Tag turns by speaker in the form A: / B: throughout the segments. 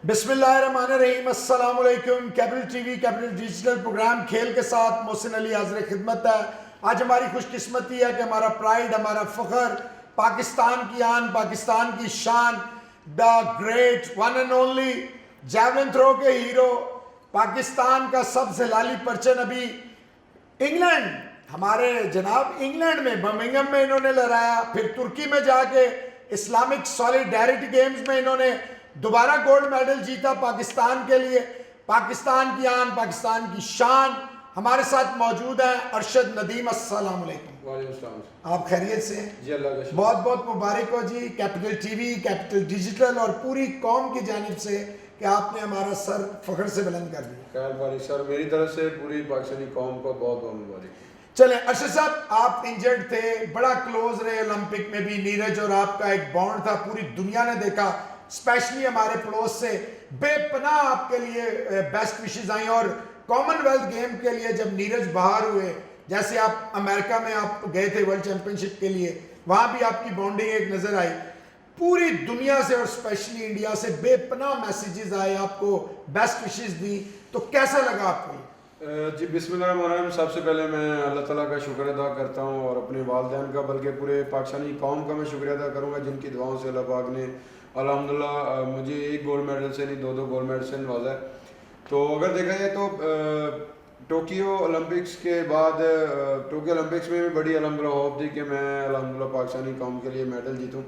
A: بسم اللہ الرحمن الرحیم، السلام علیکم۔ Capital T V capital digital programme کھیل کے ساتھ محسن علی حاضر خدمت ہے۔ آج ہماری خوش قسمتی ہے کہ ہمارا پرائیڈ، ہمارا فخر، پاکستان کی آن، پاکستان کی شان، the great one and only javelin throw کے ہیرو، پاکستان کا سب سے لالی پرچم ابھی انگلینڈ، ہمارے جناب انگلینڈ میں برمنگھم میں انہوں نے لہرایا، پھر ترکی میں جا کے اسلامک سالیڈیرٹی گیمز میں انہوں نے دوبارہ گولڈ میڈل جیتا پاکستان کے لیے۔ پاکستان کی آن، پاکستان کی شان، ہمارے ساتھ موجود ہیں ارشد ندیم۔ السلام علیکم۔
B: وعلیکم السلام۔
A: آپ خیریت سے ہیں؟
B: جی اللہ کا شکر۔
A: بہت بہت مبارک ہو جی capital T V, capital digital اور پوری قوم کی جانب سے کہ آپ نے ہمارا سر فخر سے بلند کر دیا۔
B: خیر بارک سر، میری طرف سے پوری پاکستانی قوم کو بہت بہت مبارک۔
A: چلیں ارشد صاحب، آپ انجرڈ تھے، بڑا کلوز رہے اولمپک میں بھی، نیرج اور آپ کا ایک بانڈ تھا، پوری دنیا نے دیکھا، اسپیشلی ہمارے پڑوس سے بے پناہ آپ کے لیے بیسٹ وشز آئیں، اور کامن ویلتھ گیم کے لیے جب نیرج باہر ہوئے، جیسے آپ امریکہ میں آپ گئے تھے ورلڈ چیمپئن شپ کے لیے، وہاں بھی آپ کی بانڈنگ ایک نظر آئی، پوری دنیا سے اور اسپیشلی انڈیا سے بے پناہ میسیجز آئے، آپ کو بیسٹ وشز دی، تو کیسا لگا آپ کو؟
B: جی بسم اللہ الرحمن الرحیم۔ سب سے پہلے میں اللہ تعالیٰ کا شکر ادا کرتا ہوں، اور اپنے والدین کا، بلکہ پورے پاکستانی قوم کا میں شکریہ ادا کروں گا، جن کی دعاؤں سے اللہ پاک نے الحمدللہ مجھے ایک گولڈ میڈل سے نہیں دو گولڈ میڈل سے نوازا ہے۔ تو اگر دیکھا جائے تو ٹوکیو اولمپکس کے بعد، ٹوکیو اولمپکس میں بھی بڑی الحمدللہ ہوپ تھی کہ میں الحمدللہ پاکستانی قوم کے لیے میڈل جیتوں،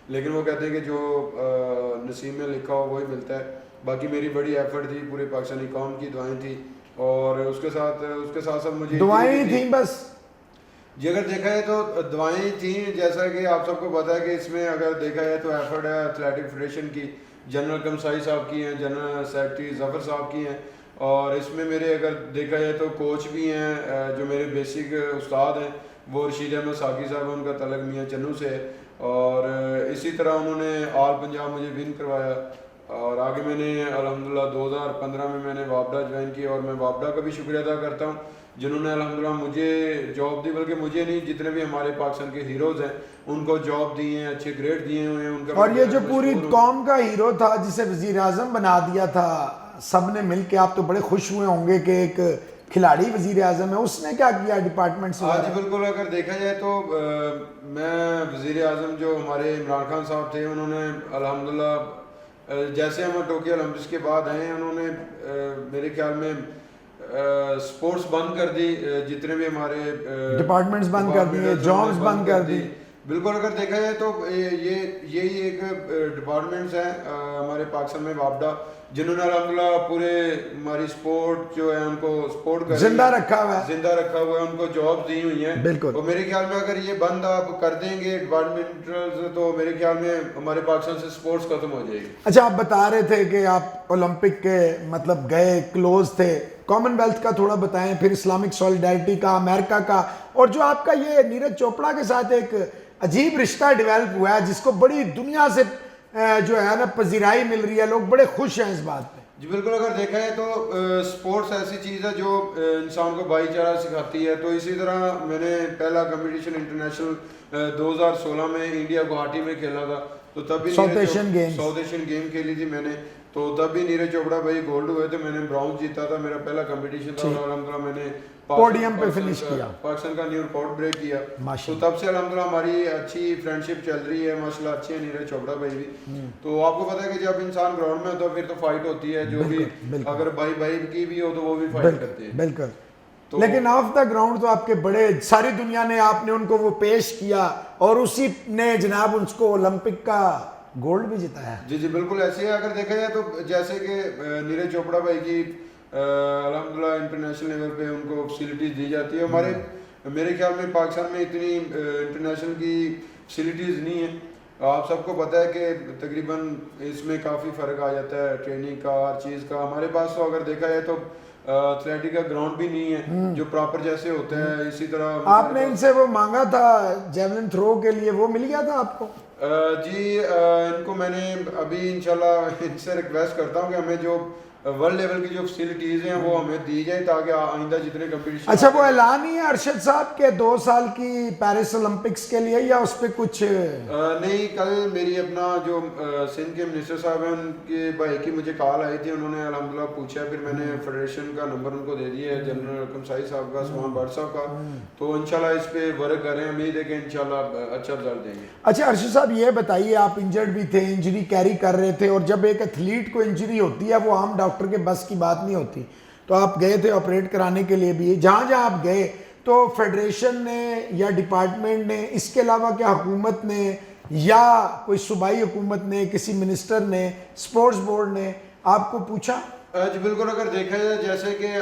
B: لیکن وہ کہتے ہیں کہ جو نصیب میں لکھا ہو وہی ملتا ہے۔ باقی میری بڑی ایفرٹ تھی، پورے پاکستانی قوم کی دعائیں تھیں، اور اس کے ساتھ مجھے
A: دعائیں تھیں بس؟
B: جی اگر دیکھا جائے تو دعائیں تھیں، جیسا کہ آپ سب کو پتہ ہے کہ اس میں اگر دیکھا جائے تو ایفرٹ ہے ایتھلیٹک فیڈریشن کی، جنرل کمسائی صاحب کی ہیں، جنرل سیکرٹری ظفر صاحب کی ہیں، اور اس میں میرے اگر دیکھا جائے تو کوچ بھی ہیں، جو میرے بیسک استاد ہیں وہ رشید احمد ساقی صاحب، ان کا تعلق میاں چنو سے ہے، اور اسی طرح انہوں نے آل پنجاب مجھے ون کروایا، اور آگے میں نے الحمدللہ 2015 میں نے وابڈا جوائن کی، اور میں وابڈا کا بھی شکریہ ادا کرتا ہوں جنہوں نے الحمدللہ مجھے جاب دی، بلکہ مجھے نہیں، جتنے بھی ہمارے پاکستان کے ہیروز ہیں ان کو جاب دی ہیں، اچھے گریڈ دیے ہوئے ہیں ان کا۔
A: اور یہ جو پوری قوم کا ہیرو تھا جسے وزیر اعظم بنا دیا تھا سب نے مل کے، آپ تو بڑے خوش ہوئے ہوں گے کہ ایک کھلاڑی وزیر اعظم ہے، اس نے کیا کیا ڈپارٹمنٹ سے؟
B: آج بالکل اگر دیکھا جائے تو میں وزیر اعظم جو ہمارے عمران خان صاحب تھے، انہوں نے الحمدللہ جیسے ہم ٹوکیو اولمپکس کے بعد آئے ہیں، انہوں نے میرے خیال میں سپورٹس بند کر دی، جتنے بھی ہمارے
A: ڈپارٹمنٹس بند کر دیے، جابس بند کر دی۔
B: بالکل اگر دیکھا جائے تو یہی ایک ڈپارٹمنٹس ہیں ہمارے پاکستان میں، وابڈا، جنہوں نے الحمدللہ پورے ہماری سپورٹ جو ہے ان کو سپورٹ کر
A: زندہ رکھا ہوا
B: ہے، ان کو جاب دی ہوئی ہیں۔
A: بالکل۔
B: اور میرے خیال میں اگر یہ بند آپ کر دیں گے ڈپارٹمنٹل، تو میرے خیال میں ہمارے پاکستان سے سپورٹس ختم ہو جائے گی۔
A: اچھا، آپ بتا رہے تھے کہ آپ اولمپک کے مطلب گئے، کلوز تھے، کامن ویلتھ کا تھوڑا بتائیں، پھر اسلامک سالیڈیرٹی کا، امریکہ کا، اور جو آپ کا یہ نیرج چوپڑا کے ساتھ ایک عجیب رشتہ ڈیولپ ہوا ہے جس کو بڑی دنیا سے جو ہے نا پذیرائی مل رہی ہے، لوگ بڑے خوش ہیں اس بات پہ۔
B: جی بالکل اگر دیکھا جائے تو سپورٹس ایسی چیز ہے جو انسان کو بھائی چارہ سکھاتی ہے، تو اسی طرح میں نے پہلا کمپٹیشن انٹرنیشنل 2016 میں انڈیا گوہاٹی میں کھیلا تھا، تو تب بھی
A: ساؤتھ ایشین
B: گیم کھیلی تھی میں نے، تو تب بھی نیرج چوپڑا بھائی گولڈ ہوئے تھے، میں نے برونز جیتا تھا، میرا پہلا کمپٹیشن تھا، اور الحمدللہ میں نے
A: پوڈیم پہ فنش کیا،
B: پاکستان کا نیو ریکارڈ بریک کیا، تو تب سے الحمدللہ ہماری اچھی فرینڈ شپ چل رہی ہے، ماشاءاللہ اچھے ہیں نیرج چوپڑا بھائی بھی۔ تو آپ کو پتہ ہے کہ جب انسان گراؤنڈ میں ہوتا ہے پھر تو فائٹ ہوتی ہے، جو بھی اگر بھائی بھائی کی بھی ہو تو وہ بھی فائٹ کرتے ہیں۔
A: بالکل، لیکن آف دا گراؤنڈ تو آپ کے بڑے، ساری دنیا نے، آپ نے ان کو وہ پیش کیا، اور اسی نے جناب ان کو اولمپک کا گولڈ بھی جتایا۔
B: جی جی بالکل ایسے ہے، اگر دیکھا جائے تو جیسے کہ نیرج چوپڑا بھائی کی الحمدللہ انٹرنیشنل لیول پہ ان کو فیسلٹیز دی جاتی ہے، ہمارے میرے خیال میں پاکستان میں اتنی انٹرنیشنل کی فیسلٹیز نہیں ہیں، آپ سب کو پتہ ہے کہ تقریباً اس میں کافی فرق آ جاتا ہے ٹریننگ کا، ہر چیز کا۔ ہمارے پاس تو اگر دیکھا جائے تو ایتھلیٹک کا گراؤنڈ بھی نہیں ہے جو پراپر جیسے ہوتا ہے، اسی طرح
A: آپ نے ان سے وہ مانگا تھا جیولن تھرو کے لیے، وہ مل گیا تھا آپ کو؟
B: جی ان کو میں نے ابھی انشاءاللہ ان سے ریکویسٹ کرتا ہوں کہ ہمیں جو ورلڈ لیول کی جو فیسلٹیز ہیں وہ ہمیں دی جائے تاکہ آئندہ جتنے کمپٹیشن.
A: اچھا وہ اعلان ہی ہے ارشد صاحب کے 2 سال کی پیرس اولمپکس کے لیے یا اس پہ کچھ
B: نہیں؟ کل میری اپنا جو سندھ کے منسٹر صاحب ہیں ان کے بھائی کی مجھے کال آئی تھی, انہوں نے الحمدللہ پوچھا, پھر میں نے فیڈریشن کا نمبر ان کو دے دیا ہے, جنرل کمسائی صاحب کا, عثمان بٹ صاحب کا, تو انشاءاللہ اس پہ ورک کر رہے ہیں, امید ہے کہ انشاءاللہ اچھا رزلٹ دیں گے.
A: اچھا ارشد صاحب یہ بتائیے, آپ انجرڈ بھی تھے, انجری کیری کر رہے تھے, اور جب ایک ایتھلیٹ کو انجری ہوتی ہے وہ عام ڈاکٹر کے بس کی بات نہیں ہوتی, تو آپ گئے تھے آپریٹ کرانے کے لیے بھی, جہاں جہاں آپ گئے تو فیڈریشن نے یا ڈپارٹمنٹ نے, اس کے علاوہ کیا حکومت نے یا کوئی صوبائی حکومت نے, کسی منسٹر نے, سپورٹس بورڈ نے آپ کو پوچھا؟
B: جی بالکل, اگر دیکھا جائے جیسے کہ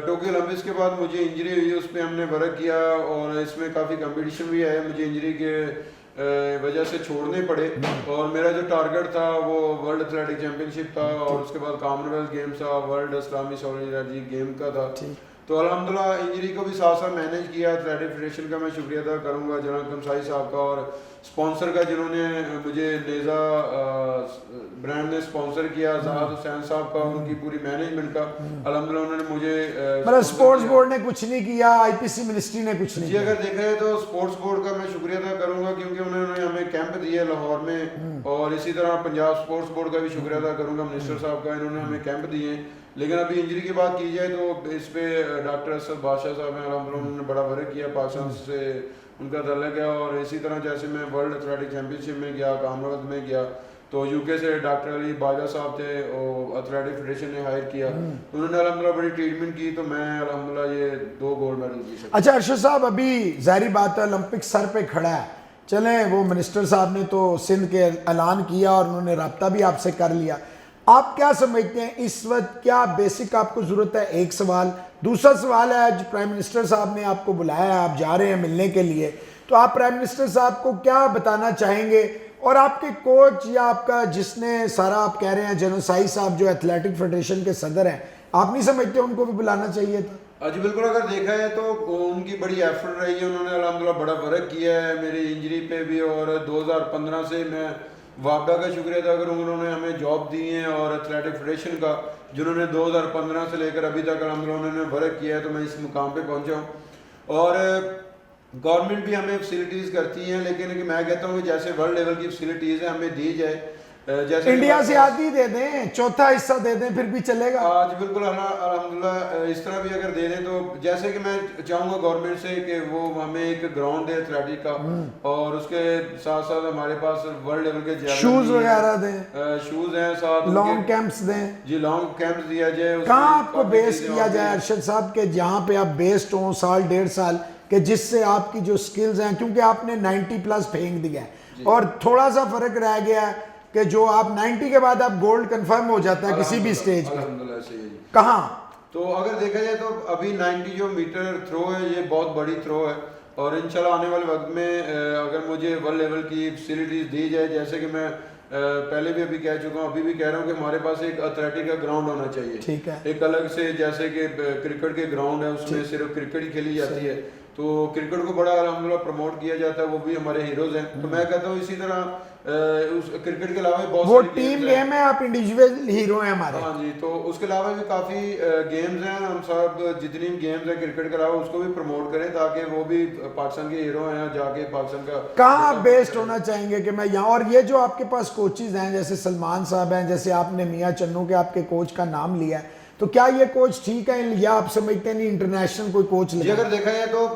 B: ٹوکیو اولمپکس کے بعد مجھے انجری ہوئی, اس پہ ہم نے ورک کیا اور اس میں کافی کمپٹیشن بھی آئے, مجھے انجری کے وجہ سے چھوڑنے پڑے, اور میرا جو ٹارگٹ تھا وہ ورلڈ ایتھلیٹک چیمپئن شپ تھا, اور اس کے بعد کامن ویلتھ گیمز تھا, ورلڈ اسلامی سولیڈریٹی گیم کا تھا. تو الحمدللہ انجری کو بھی ساتھ ساتھ مینیج کیا. ایتھلیٹک فیڈریشن کا میں شکریہ ادا کروں گا, جنرل کمسائی صاحب کا, اور اسپانسر کا جنہوں نے مجھے نیزا برانڈ نے اسپانسر کیا, زاہد حسین صاحب کا, ان کی پوری مینجمنٹ کا, الحمدللہ انہوں نے مجھے
A: مطلب اسپورٹس بورڈ نے کچھ نہیں کیا, آئی پی سی منسٹری نے کچھ نہیں
B: کیا. جی اگر دیکھا جائے تو اسپورٹس بورڈ کا میں شکریہ ادا کروں گا کیونکہ انہوں نے ہمیں کیمپ دیا لاہور میں, اور اسی طرح پنجاب اسپورٹس بورڈ کا بھی شکریہ ادا کروں گا منسٹر صاحب کا, انہوں نے ہمیں کیمپ دیے. لیکن ابھی انجری کی بات کی جائے تو اس پہ ڈاکٹر اسد بادشاہ صاحب ہیں, الحمدللہ انہوں نے بڑا ورک کیا, پاکستان سے ان کا تعلق ہے, اور اسی طرح جیسے میں ورلڈ ایتھلیٹک چیمپئن شپ میں گیا, کامن ویلتھ میں گیا, تو یو کے سے ڈاکٹر علی باجا صاحب تھے, اور ایتھلیٹک فیڈریشن نے ہائر کیا, انہوں نے الحمدللہ بڑی ٹریٹمنٹ کی, تو میں الحمدللہ یہ 2 گولڈ میڈل جیت سکتا.
A: اچھا ارشد صاحب, ابھی ظاہری بات ہے اولمپک سر پہ کھڑا ہے, چلیں وہ منسٹر صاحب نے تو سندھ کے اعلان کیا اور انہوں نے رابطہ بھی آپ سے کر لیا, آپ کیا سمجھتے ہیں اس وقت کیا بیسک آپ کو ضرورت ہے؟ ایک سوال. دوسرا سوال ہے, آج پرائم منسٹر صاحب نے آپ کو بلایا ہے, آپ جا رہے ہیں ملنے کے لیے, تو آپ پرائم منسٹر صاحب کو کیا بتانا چاہیں گے, اور آپ کے کوچ یا آپ کا جس نے سارا آپ کہہ رہے ہیں جنرل سائی صاحب جو ایتھلیٹک فیڈریشن کے صدر ہیں, آپ نہیں سمجھتے ان کو بھی بلانا چاہیے تھا؟
B: جی بالکل, اگر دیکھا ہے تو ان کی بڑی ایفرٹ رہی ہے, انہوں نے الحمدللہ بڑا ورک کیا ہے میری انجری پہ بھی, اور 2015 سے میں وابڈا کا شکریہ ادا کروں, انہوں نے ہمیں جاب دی ہیں, اور ایتھلیٹک فیڈریشن کا جنہوں نے 2015 سے لے کر ابھی تک الحمدللہ انہوں نے ورک کیا ہے, تو میں اس مقام پہ پہنچا ہوں. اور گورنمنٹ بھی ہمیں فیسلٹیز کرتی ہیں, لیکن میں کہتا ہوں کہ جیسے ورلڈ لیول کی فیسلٹیز ہیں ہمیں دی جائے, جیسے
A: انڈیا سے آدھی دے دیں, چوتھا حصہ دے دیں, پھر بھی چلے گا.
B: آج بالکل الحمدللہ اس طرح بھی اگر دے دیں تو جیسے کہ میں چاہوں گا گورنمنٹ سے کہ وہ ہمیں ایک گراؤنڈ دے ایتھلیٹک کا, اور اس کے ساتھ ساتھ ہمارے پاس ورلڈ لیول کے
A: شوز وغیرہ دیں,
B: شوز ہیں, ساتھ
A: لانگ کیمپس دیں.
B: جی لانگ کیمپس دیا جائے.
A: کہاں آپ کو بیس کیا جائے ارشد صاحب کہ جہاں پہ آپ بیسڈ ہوں سال 1.5 سال, کہ جس سے آپ کی جو سکلز ہیں, کیونکہ آپ نے 90+ پھینک دیا ہے اور تھوڑا سا فرق رہ گیا ہے کہ جو آپ 90 کے بعد آپ گولڈ کنفرم ہو جاتا ہے کسی بھی سٹیج پہ, کہاں؟
B: تو اگر دیکھا جائے تو ابھی 90 جو میٹر تھرو ہے یہ بہت بڑی تھرو ہے, اور انشاءاللہ آنے والے وقت میں اگر مجھے ورلڈ لیول کی فیسلٹیز دی جائے, جیسے کہ میں پہلے بھی ابھی کہہ چکا ہوں, ابھی بھی کہہ رہا ہوں کہ ہمارے پاس ایک ایتھلیٹک کا گراؤنڈ ہونا چاہیے,
A: ٹھیک ہے,
B: ایک الگ سے, جیسے کہ کرکٹ کے گراؤنڈ ہے اس میں صرف کرکٹ ہی کھیلی جاتی ہے, تو کرکٹ کو بڑا الحمدللہ پروموٹ کیا جاتا ہے, وہ بھی ہمارے ہیروز ہیں. تو میں کہتا ہوں اسی طرح اس کرکٹ کے علاوہ بہت
A: وہ ٹیم گیم ہے, آپ انڈیویجول ہیرو ہیں ہمارے.
B: ہاں جی, تو اس کے علاوہ بھی کافی گیمز ہیں, ہم سب جتنی گیمز ہیں کرکٹ کے علاوہ اس کو بھی پروموٹ کریں تاکہ وہ بھی پاکستان کے ہیرو ہیں, جا کے پاکستان کا.
A: کہاں آپ بیسڈ ہونا چاہیں گے کہ میں یہاں, اور یہ جو آپ کے پاس کوچز ہیں جیسے سلمان صاحب ہیں, جیسے آپ نے میاں چنو کے آپ کے کوچ کا نام لیا ہے, تو کیا یہ کوچ ٹھیک ہے یا آپ سمجھتے ہیں نہیں انٹرنیشنل کوئی کوچ لگا؟
B: جی اگر دیکھا جائے تو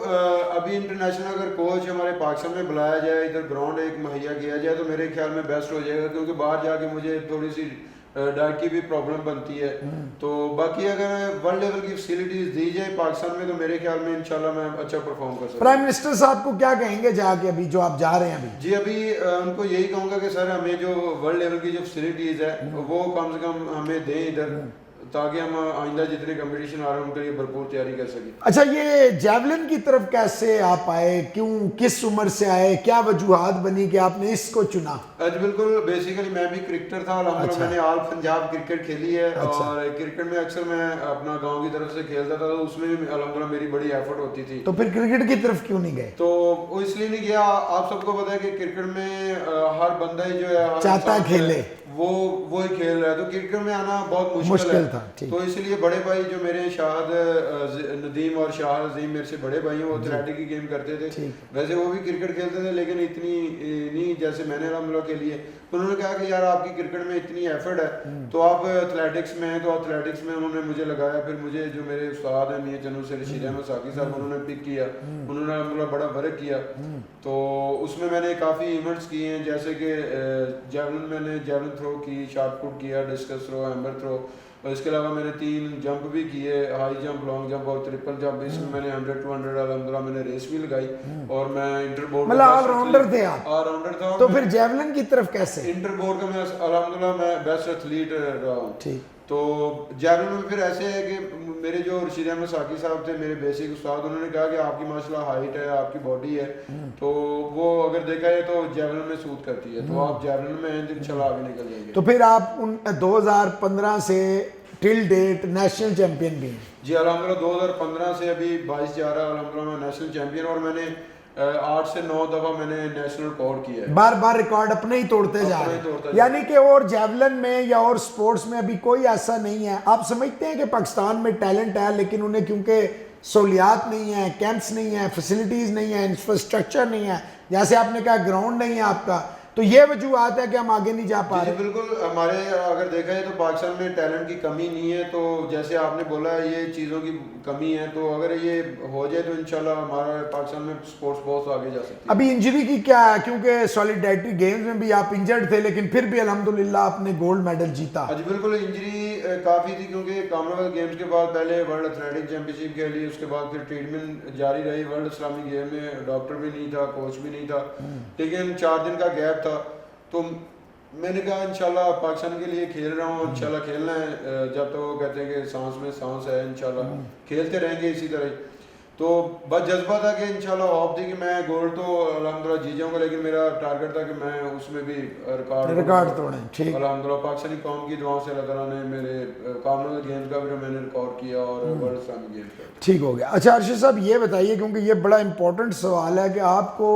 B: ابھی انٹرنیشنل اگر کوچ ہمارے پاکستان میں بلایا جائے, ادھر گراؤنڈ ایک مہیا کیا جائے, تو میرے خیال میں بیسٹ ہو جائے گا, کیونکہ باہر جا کے مجھے تھوڑی سی ڈائٹ کی بھی پرابلم بنتی ہے. تو باقی اگر ورلڈ لیول کی فیسلٹیز دی جائے پاکستان میں تو میرے خیال میں انشاءاللہ میں اچھا پرفارم کر سکتا ہوں.
A: پرائم منسٹر صاحب کو کیا کہیں گے جا کے ابھی جو آپ جا رہے ہیں ابھی؟
B: جی ابھی ان کو یہی کہوں گا کہ سر ہمیں جو ورلڈ لیول کی جو فیسلٹیز ہے وہ کم سے کم ہمیں دیں ادھر, تاکہ ہم آئندہ جتنے کمپٹیشن آ رہے ہیں ان کے لیے بھرپور تیاری کر سکیں.
A: اچھا, یہ جیولن کی طرف کیسے آپ آئے, کیوں, کس عمر سے آئے, کیا وجوہات بنی کہ آپ نے اس کو چنا؟
B: بالکل بیسیکلی میں بھی کرکٹر تھا, الحمدللہ میں نے آل پنجاب کرکٹ کھیلی ہے, اور کرکٹ میں اکثر میں اپنا گاؤں کی طرف سے کھیلتا تھا, تو اس میں بھی الحمدللہ میری بڑی ایفرٹ ہوتی تھی.
A: تو پھر کرکٹ کی طرف کیوں نہیں گئے؟
B: تو اس لیے نہیں گیا, آپ سب کو پتا ہے کہ کرکٹ میں ہر بندہ جو ہے
A: چاہتا ہے کھیلے,
B: وہی کھیل رہا ہے, تو کرکٹ میں آنا بہت مشکل
A: تھا.
B: تو اس لیے بڑے بھائی جو میرے شاہد ندیم اور شاہد عظیم میرے سے بڑے بھائی ہیں, وہ ایتھلیٹک کی گیم کرتے تھے, ویسے وہ بھی کرکٹ کھیلتے تھے لیکن اتنی نہیں جیسے میں نے الحمدللہ کے لیے. انہوں نے کہا کہ یار آپ کی کرکٹ میں اتنی ایفرٹ ہے تو آپ ایتھلیٹکس میں ہیں, تو ایتھلیٹکس میں انہوں نے مجھے لگایا. پھر مجھے جو میرے استاد ہیں میاں چنو سے رشید احمد ساقی صاحب, انہوں نے پک کیا, انہوں نے الحمدللہ بڑا ورک کیا. تو اس میں نے کافی ایونٹس کیے ہیں, جیسے کہ جیولن میں نے جیولن تھرو کی, شاٹ پٹ کیا, ڈسکس تھرو, ہیمر تھرو, اور اس کے علاوہ میں نے 3 جمپ بھی کیے, ہائی جمپ, لانگ جمپ اور ٹرپل جمپ. اس میں نے 100 200 الحمدللہ میں نے ریس بھی لگائی, اور میں انٹر بورڈ
A: مطلب آل راؤنڈر تھے آپ.
B: آل راؤنڈر تھا.
A: تو پھر جیولن کی طرف کیسے؟
B: انٹر بورڈ کا میں الحمدللہ میں بیسٹ ایتھلیٹ رہا ہوں.
A: ٹھیک.
B: تو جیولن میں پھر ایسے ہے کہ میرے جو رشید احمد ساقی صاحب تھے میرے بیسک استاد, انہوں نے کہا کہ آپ کی ماشاءاللہ ہائٹ ہے, آپ کی باڈی ہے, تو وہ اگر دیکھا جائے تو جیولن میں سوٹ کرتی ہے, تو آپ جیولن میں انشاءاللہ آگے نکل جائیں گے.
A: تو پھر آپ 2015 سے ٹل ڈیٹ نیشنل چیمپئن بھی ہیں.
B: جی الحمدللہ 2015 سے ابھی 22 جا رہا ہے الحمدللہ میں نیشنل چیمپئن, اور میں نے 8 سے 9 دفعہ میں نے نیشنل ریکارڈ کیا ہے.
A: بار بار ریکارڈ اپنے ہی توڑتے جا رہے ہیں, یعنی کہ اور جیولن میں یا اور سپورٹس میں ابھی کوئی ایسا نہیں ہے. آپ سمجھتے ہیں کہ پاکستان میں ٹیلنٹ ہے, لیکن انہیں کیونکہ سہولیات نہیں ہیں, کیمپس نہیں ہیں, فیسلٹیز نہیں ہیں, انفراسٹرکچر نہیں ہے, جیسے آپ نے کہا گراؤنڈ نہیں ہے آپ کا, تو یہ وجوہات ہے کہ ہم آگے نہیں جا پا رہے.
B: بالکل, ہمارے اگر دیکھا جائے تو پاکستان میں ٹیلنٹ کی کمی نہیں ہے. تو جیسے آپ نے بولا یہ چیزوں کی کمی ہے, تو اگر یہ ہو جائے تو انشاءاللہ ہمارا پاکستان میں سپورٹس بہت آگے جا سکتی ہے.
A: ابھی انجری کی کیا ہے, کیونکہ سالیڈیٹی گیمز میں بھی آپ انجرڈ تھے, لیکن پھر بھی الحمدللہ آپ نے گولڈ میڈل جیتا.
B: جی بالکل, انجری کافی تھی کیونکہ کامن ویلتھ گیمز کے بعد پہلے ورلڈ ایتھلیٹک چیمپئن شپ کھیلی, اس کے بعد پھر ٹریٹمنٹ جاری رہی. ورلڈ اسلامی گیم میں ڈاکٹر بھی نہیں تھا, کوچ بھی نہیں تھا, لیکن 4 دن کا گیپ تھا. تو میں نے کہا انشاءاللہ پاکستان کے لیے کھیل رہا ہوں, انشاءاللہ کھیلنا ہے, جب تو وہ کہتے ہیں کہ سانس میں سانس ہے, انشاءاللہ کھیلتے رہیں گے اسی طرح. تو بس جذبہ تھا کہ انشاءاللہ ہوپ تھی کہ میں گولڈ تو الحمدللہ جیت جاؤں گا, لیکن میرا ٹارگٹ تھا کہ میں اس میں بھی ریکارڈ
A: توڑیں. ٹھیک,
B: الحمدللہ پاکستانی قوم کی دعاؤں سے اللہ تعالیٰ نے میرے کامن ویلتھ گیمز کا بھی میں نے ریکارڈ کیا, اور ورلڈ اسلامی گیمز کا.
A: ٹھیک ہو گیا. اچھا ارشد صاحب یہ بتائیے, کیونکہ یہ بڑا امپورٹنٹ سوال ہے کہ آپ کو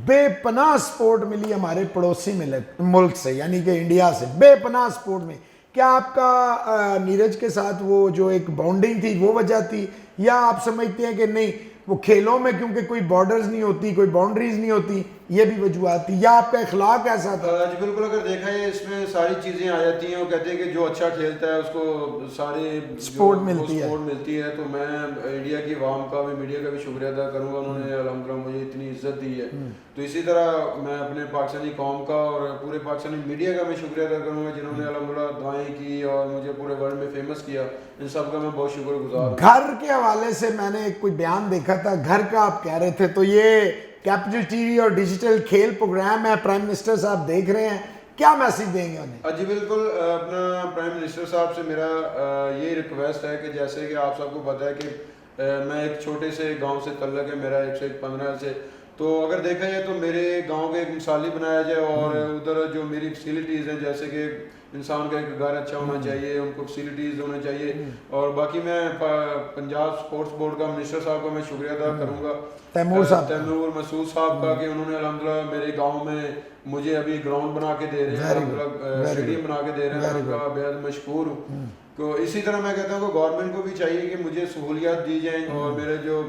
A: بے پناہ سپورٹ ملی ہمارے پڑوسی ملک سے, یعنی کہ انڈیا سے, بے پناہ سپورٹ میں. کیا آپ کا نیرج کے ساتھ وہ جو ایک باؤنڈنگ تھی وہ وجہ تھی, یا آپ سمجھتے ہیں کہ نہیں وہ کھیلوں میں کیونکہ کوئی بارڈرز نہیں ہوتی, کوئی باؤنڈریز نہیں ہوتی, یہ بھی وجوہات تھی, یا آپ کا اخلاق ایسا تھا؟
B: جی بالکل, اگر دیکھا ہے اس میں ساری چیزیں آ جاتی ہیں. وہ کہتے ہیں کہ جو اچھا کھیلتا ہے اس کو سارے
A: سپورٹ
B: ملتی ہے. تو میں انڈیا کی عوام کا بھی, میڈیا کا بھی شکریہ ادا کروں گا, انہوں نے الحمدللہ مجھے اتنی عزت دی ہے. تو اسی طرح میں اپنے پاکستانی قوم کا اور پورے پاکستانی میڈیا کا میں شکریہ ادا کروں گا, جنہوں نے الحمدللہ دعائیں کی اور مجھے پورے ورلڈ میں فیمس کیا. ان سب کا میں بہت شکر گزار ہوں.
A: گھر کے حوالے سے میں نے کوئی بیان دیکھا تھا, گھر کا آپ کہہ رہے تھے, تو یہ کیپٹل ٹی وی اور ڈیجیٹل کھیل پروگرام ہے, پرائم منسٹر صاحب دیکھ رہے ہیں, کیا میسج دیں گے انہیں؟
B: جی بالکل, اپنا پرائم منسٹر صاحب سے میرا یہ ریکویسٹ ہے کہ جیسے کہ آپ سب کو پتہ ہے کہ میں ایک چھوٹے سے گاؤں سے تعلق ہے میرا 1 سے 15 سے, تو اگر دیکھا جائے تو میرے گاؤں کا ایک مثالی بنایا جائے, اور ادھر جو میری فیسلٹیز ہیں, جیسے کہ انسان کا ایک گھر اچھا ہونا چاہیے, ان کو فیسلٹیز ہونا چاہیے. اور باقی میں پنجاب سپورٹس بورڈ کا منسٹر صاحب کا میں شکریہ ادا کروں گا, تیمور مسعود صاحب کا, کہ انہوں نے الحمدللہ میرے گاؤں میں مجھے ابھی گراؤنڈ بنا کے دے رہے ہیں, الحمدللہ اسٹیڈیم بنا کے دے رہے ہیں, ان کا بےحد مشکور ہوں. تو اسی طرح میں کہتا ہوں کہ گورنمنٹ کو بھی چاہیے کہ مجھے سہولیات دی جائیں, اور میرے جو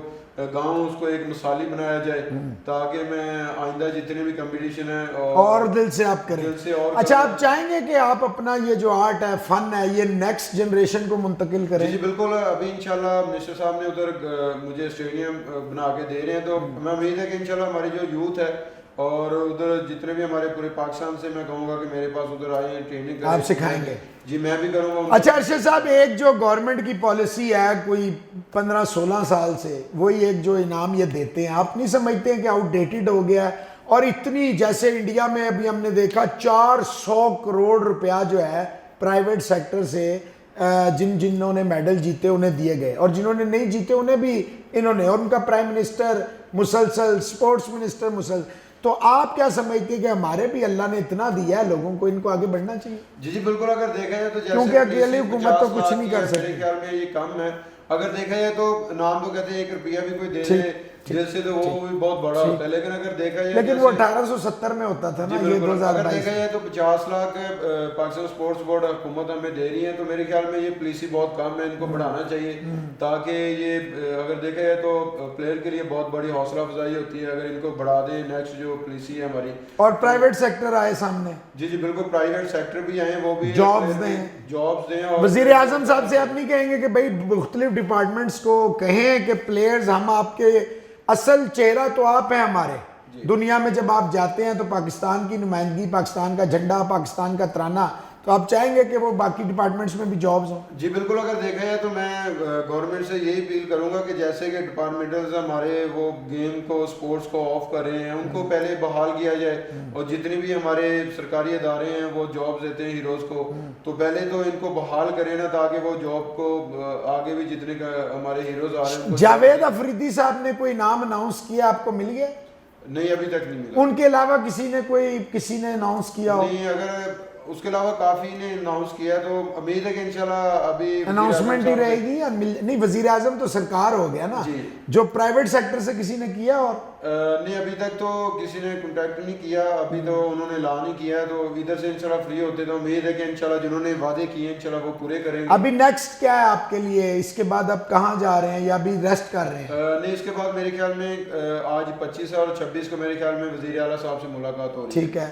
B: گاؤں اس کو ایک مثالی بنایا جائے, تاکہ میں آئندہ جتنے بھی کمپٹیشن ہے
A: اور دل سے آپ کریں. اچھا, آپ چاہیں گے کہ آپ اپنا یہ جو آرٹ ہے, فن ہے, یہ نیکسٹ جنریشن کو منتقل کریں؟
B: جی بالکل, ابھی انشاءاللہ منسٹر صاحب نے ادھر مجھے اسٹیڈیم بنا کے دے رہے ہیں, تو میں امید ہے کہ انشاءاللہ ہماری جو یوتھ ہے اور ادھر جتنے بھی ہمارے پورے پاکستان سے, میں کہوں گا کہ میرے پاس ادھر آئے ہیں, ٹریننگ کریں,
A: آپ سکھائیں گے.
B: جی میں بھی کروں گا.
A: اچھا ارشد صاحب, ایک جو گورنمنٹ کی پالیسی ہے کوئی 15-16 سال سے, وہی ایک جو انعام یہ دیتے ہیں, آپ نہیں سمجھتے ہیں کہ آؤٹ ڈیٹڈ ہو گیا ہے؟ اور اتنی, جیسے انڈیا میں ابھی ہم نے دیکھا 400 کروڑ روپیہ جو ہے پرائیویٹ سیکٹر سے جنہوں نے میڈل جیتے انہیں دیے گئے, اور جنہوں نے نہیں جیتے انہیں بھی انہوں نے, اور ان کا پرائم منسٹر مسلسل, سپورٹس منسٹر مسلسل. تو آپ کیا سمجھتے ہیں کہ ہمارے بھی اللہ نے اتنا دیا ہے لوگوں کو, ان کو آگے بڑھنا چاہیے؟
B: جی بالکل, اگر دیکھا جائے تو
A: کیونکہ اکیلی حکومت تو کچھ نہیں کر سکتی.
B: میرے خیال میں یہ کم ہے. اگر دیکھا جائے تو نام تو کہتے ہیں 1 روپیہ بھی کوئی دے دے جیسے تو وہ بھی بہت بڑا ہوتا ہے، لیکن اگر دیکھا جائے
A: لیکن وہ 1870 میں ہوتا تھا نا، یہ 2022
B: اگر دیکھا جائے تو 50 لاکھ پاکستان سپورٹس بورڈ حکومت ہمیں دے رہی ہے، تو میرے خیال میں یہ پالیسی بہت کم ہے، ان کو بڑھانا چاہیے تاکہ یہ اگر دیکھا جائے تو پلیئر کے لیے بہت بڑی حوصلہ افزائی ہوتی ہے اگر ان کو بڑھا دیں. نیکسٹ جو پالیسی ہے ہماری،
A: اور پرائیویٹ سیکٹر آئے سامنے.
B: جی بالکل، پرائیویٹ سیکٹر بھی آئے، وہ بھی
A: جابز دیں.
B: اور
A: وزیر اعظم صاحب سے آپ نہیں کہیں گے کہ بھائی مختلف ڈپارٹمنٹس کو کہیں کہ پلیئرز، ہم آپ کے اصل چہرہ تو آپ ہیں ہمارے دنیا میں، جب آپ جاتے ہیں تو پاکستان کی نمائندگی، پاکستان کا جھنڈا، پاکستان کا ترانہ، تو آپ چاہیں گے کہ وہ باقی ڈپارٹمنٹس میں بھی جابز ہوں؟
B: جی بالکل، اگر دیکھا جائے تو میں گورنمنٹ سے یہی اپیل کروں گا کہ جیسے کہ ڈپارٹمنٹلز ہمارے وہ گیم کو، سپورٹس کو آف کر رہے ہیں، ان کو پہلے بحال کیا جائے، اور جتنے بھی ہمارے سرکاری ادارے ہیں وہ جابز دیتے ہیں ہیروز کو، تو پہلے تو ان کو بحال کریں نا، تاکہ وہ جاب کو آگے بھی جتنے ہمارے ہیروز آ رہے ہیں.
A: جاوید افریدی صاحب نے کوئی نام اناؤنس کیا، آپ کو مل گیا؟
B: نہیں، ابھی تک نہیں ملا.
A: ان کے علاوہ کسی نے اناؤنس کیا ہو؟
B: نہیں، اگر اس کے علاوہ کافی نے اناؤنس کیا، تو امید ہے کہ انشاءاللہ ابھی
A: اناؤنسمنٹ ہی رہے گی. نہیں، وزیر اعظم تو سرکار ہو گیا نا. جو پرائیویٹ سیکٹر سے کسی نے کیا؟ اور
B: نہیں، ابھی تک تو کسی نے کنٹیکٹ نہیں کیا، ابھی تو انہوں نے اعلان نہیں کیا، تو ادھر سے انشاءاللہ فری ہوتے تو امید ہے کہ انشاءاللہ جنہوں نے وعدے کیے انشاءاللہ وہ پورے کریں گے.
A: ابھی نیکسٹ کیا ہے آپ کے لیے؟ اس کے بعد آپ کہاں جا رہے ہیں یا ابھی ریسٹ کر رہے ہیں؟
B: نہیں، اس کے بعد میرے خیال میں آج 25 اور 26 کو میرے خیال میں وزیر اعلیٰ صاحب سے ملاقات ہو رہی ہے.
A: ٹھیک ہے.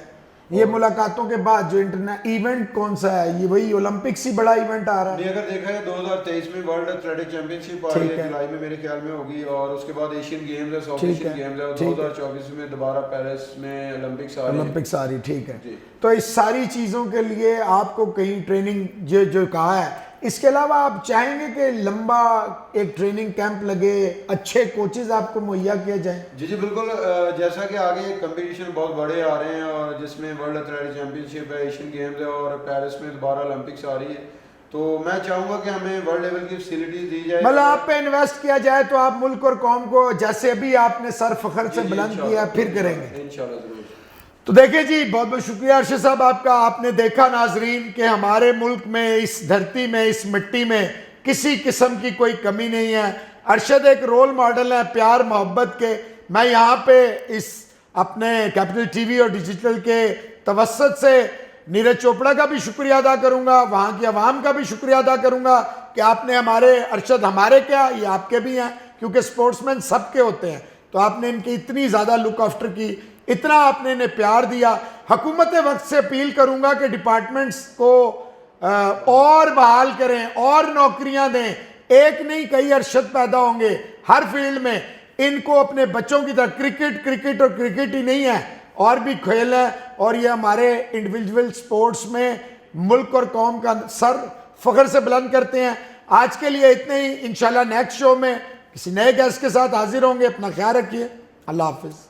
A: یہ ملاقاتوں کے بعد جو ایونٹ کون سا ہے؟ یہ وہی اولمپکس ہی بڑا ایونٹ آ رہا ہے؟
B: نہیں، اگر دیکھا ہے 2023 میں ورلڈ ایتھلیٹک چیمپئن شپ آ رہی ہے، جولائی میں میرے خیال میں ہوگی، اور اس کے بعد ایشین گیمز ہے، ساؤتھ ایشین گیمز ہے، اور 2024 میں دوبارہ پیرس میں اولمپکس
A: آ رہی. ٹھیک ہے. تو اس ساری چیزوں کے لیے آپ کو کہیں ٹریننگ جو کہا ہے، اس کے علاوہ آپ چاہیں گے کہ لمبا ایک ٹریننگ کیمپ لگے، اچھے کوچز آپ کو مہیا کیا جائیں؟
B: جی بالکل، جیسا کہ آگے کمپٹیشن بہت بڑے آ رہے ہیں، اور جس میں ورلڈ ایتھلیٹک چیمپئن شپ ہے، ایشین گیمز ہے، اور پیرس میں دوبارہ اولمپکس آ رہی ہے، تو میں چاہوں گا کہ ہمیں ورلڈ لیول کی فیسلٹیز دی جائے.
A: مطلب آپ پہ انویسٹ کیا جائے تو آپ ملک اور قوم کو جیسے ابھی آپ نے سر فخر سے بلند کیا پھر کریں گے
B: انشاءاللہ. ضرور.
A: تو دیکھیں جی، بہت بہت شکریہ ارشد صاحب آپ کا. آپ نے دیکھا ناظرین کہ ہمارے ملک میں، اس دھرتی میں، اس مٹی میں کسی قسم کی کوئی کمی نہیں ہے. ارشد ایک رول ماڈل ہے پیار محبت کے. میں یہاں پہ اس اپنے کیپٹل ٹی وی اور ڈیجیٹل کے توسط سے نیرج چوپڑا کا بھی شکریہ ادا کروں گا، وہاں کی عوام کا بھی شکریہ ادا کروں گا کہ آپ نے ہمارے ارشد، ہمارے کیا، یہ آپ کے بھی ہیں، کیونکہ سپورٹس مین سب کے ہوتے ہیں، تو آپ نے ان کی اتنی زیادہ لک آفٹر کی، اتنا آپ نے انہیں پیار دیا. حکومت وقت سے اپیل کروں گا کہ ڈپارٹمنٹس کو اور بحال کریں، اور نوکریاں دیں. ایک نہیں کئی ارشد پیدا ہوں گے ہر فیلڈ میں. ان کو اپنے بچوں کی طرح کرکٹ اور کرکٹ ہی نہیں ہے، اور بھی کھیل ہے، اور یہ ہمارے انڈیویجول سپورٹس میں ملک اور قوم کا سر فخر سے بلند کرتے ہیں. آج کے لیے اتنے ہی. انشاءاللہ نیکسٹ شو میں کسی نئے گیسٹ کے ساتھ حاضر ہوں گے. اپنا خیال رکھیے. اللہ حافظ.